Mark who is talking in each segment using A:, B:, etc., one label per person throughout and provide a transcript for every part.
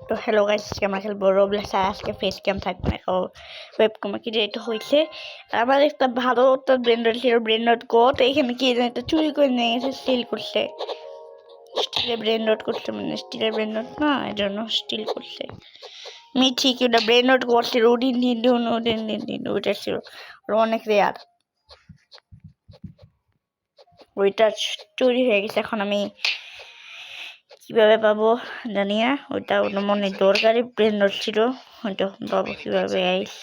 A: তো hello guys, আজকে আমরা খেলবো রোবলক্স। আর আজকে ফেস ক্যাম থাকবে না, ওয়েবক্যাম কি যে এটা হয়েছে। আমার একটা ভালো একটা ব্রেন্ডার ছিল, ব্রেন্ডার কোড। এখানে কি জানি একটা চুরি করে নিয়ে গেছে, স্টিল করছে। স্টিলের ব্রেন্ডার করছে, মানে স্টিলের ব্রেন্ডার না, এর জন্য স্টিল করছে। আমি ঠিকই ওটা ব্রেন্ডার করছে, রুডিন দিন ওইটা ছিল অনেক রেয়ার। ওইটা চুরি হয়ে গেছে। এখন আমি কিভাবে পাবো জানি না। ওইটা মনে দরকারি ব্রেন্ডার ছিল, ওইটা পাবো কিভাবে গাইস।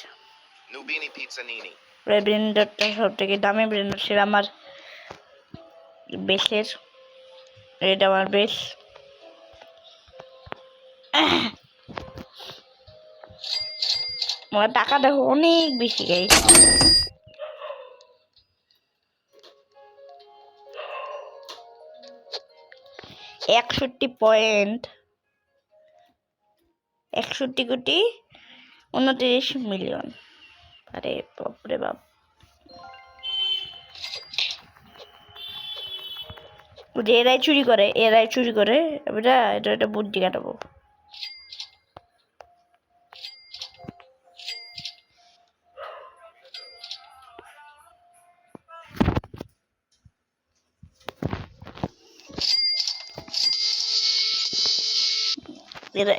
A: ব্রেন্ডারটা সব থেকে দামি ব্রেন্ডার ছিল আমার বেসের। এটা আমার বেস। আমার টাকা দেখো অনেক বেশি গাইস। $61.29 মিলিয়ন। আরে বাপরে বাপ। এরাই চুরি করে এটা বুদ্ধি কাটাবো।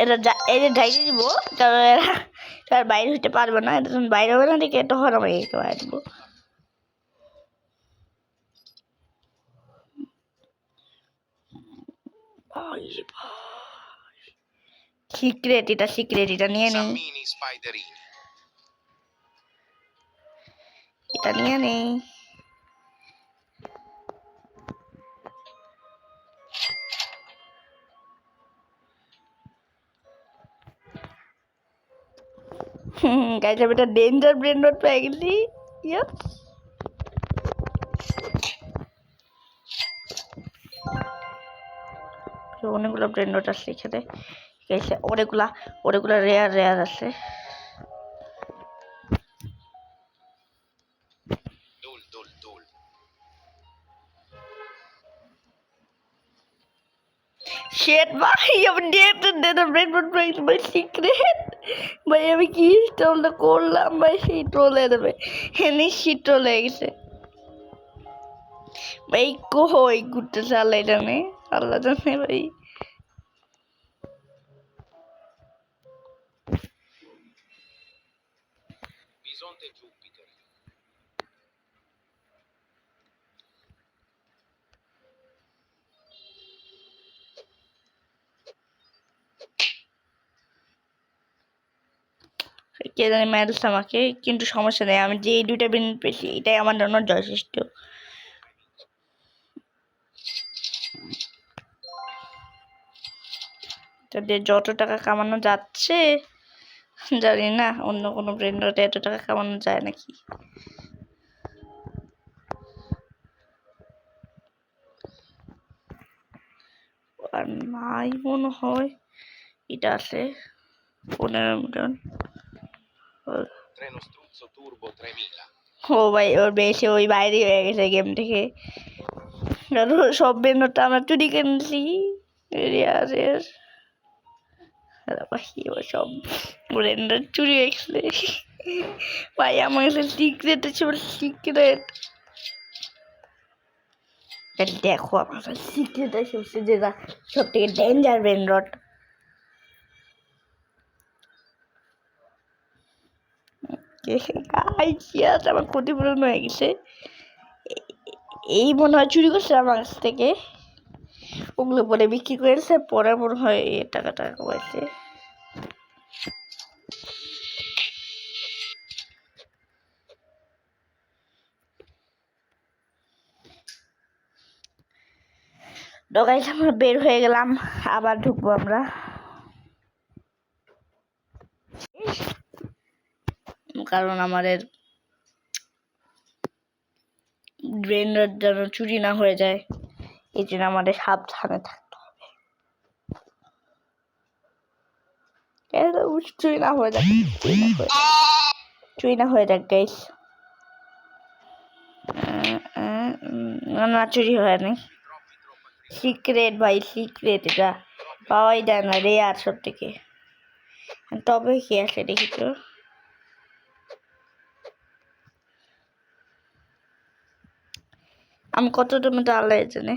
A: এরা যাইতে দিব, তার বাইরে হইতে পারবে না। এটা যখন বাইরে হবে না দেখে তখন আমি একে বাইরে দিব। সিক্রেট, এটা নিয়ে নেই, এটা নিয়ে নেই। গাইস আমি একটা ডেঞ্জার ব্রেন রোড পেয়ে গেছি। অনেকগুলো ব্রেন রোড আছে এখানে, অনেকগুলা রেয়ার আছে। Shit, ভাই আমি ব্রেন রোড পেয়ে গেছি ভাই। সিক্রেট ভাই, আমি কি ট্রোলটা করলাম ভাই, সেই ট্রোলে দেবে নিশ্চিত ট্রোল হয়ে গেছে ভাই। কই ঘুরতেছে আল্লাহ জানে, আল্লাহ জানে ভাই। কে জানি মেরেছে আমাকে, কিন্তু সমস্যা নেই, আমি যে দুইটা বেনিফিট পেয়েছি এটাই আমার জন্য যথেষ্ট। তাদের যত টাকা কামানো যাচ্ছে জানি না, অন্য কোনো ব্র্যান্ডে এত টাকা কামানো যায় নাকি। আর নাই মনে হয়, এটা আছে 15 মিলিয়ন। ও ভাই, ওর বেশি ওই বাইরে হয়ে গেছে গেম থেকে। সব ব্র্যান্ডটা আমরা চুরি কিনেছি সব ব্র্যান্ডার চুরি হয়ে গেছে ভাই। আমার কাছে সিক্রেট আছে, সিক্রেট দেখো, আমার কাছে সিক্রেট আছে, যেটা সব থেকে ডেঞ্জার ব্র্যান্ড। আমার ক্ষতিপূরণ হয়ে গেছে। এই মনে হয় চুরি করছে আমার কাছ থেকে, ওগুলো পরে বিক্রি করেছে, পরে মনে হয় টাকাটা কমাইছে। ডগাইজ আমরা বের হয়ে গেলাম, আবার ঢুকবো আমরা। কারণ আমাদের ব্রেন্ডার যেন চুরি না হয়ে যায়, এই জন্য আমাদের সাবধানে থাকতে হবে। চুরি না হয়ে যাক গাইস। না, চুরি হয় নাই। সিক্রেট ভাই, সিক্রেট, এটা পাওয়াই যায় না রে আর সব থেকে। তবে কি আছে দেখি তো। আমি কতটার মধ্যে আল্লাহ জানে।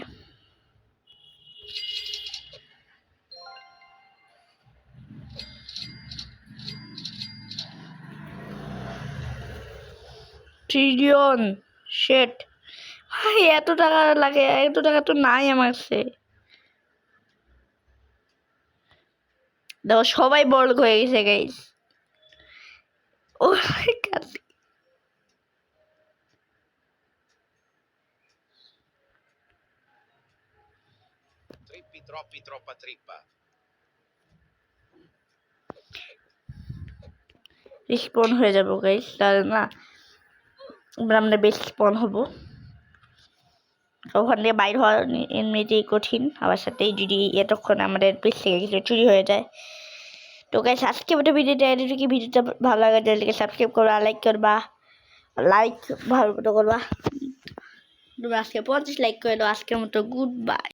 A: ট্রিলিয়ন শেট ভাই, এত টাকা লাগে? এত টাকা তো নাই আমার কাছে। দেখো সবাই বড় হয়ে গেছে গাইস। ও my god.
B: Trippi, troppi, troppa trippa.
A: রিস্পন হয়ে যাবো গাইস, তাহলে না আমরা বেশি স্পন হবো। ওখান থেকে বাইর হওয়া এমনিতেই কঠিন, আবার সাথে যদি এতক্ষণ আমাদের পিস থেকে কিছু চুরি হয়ে যায়। তো গাইস আজকে ভিডিওটা এদিকে, ভিডিওটা ভালো লাগে তাহলে সাবস্ক্রাইব করবা, লাইক করবা, লাইক ভালো মতো করবা। তুমি আজকে 50 লাইক করে দাও। আজকের মতো গুড বাই।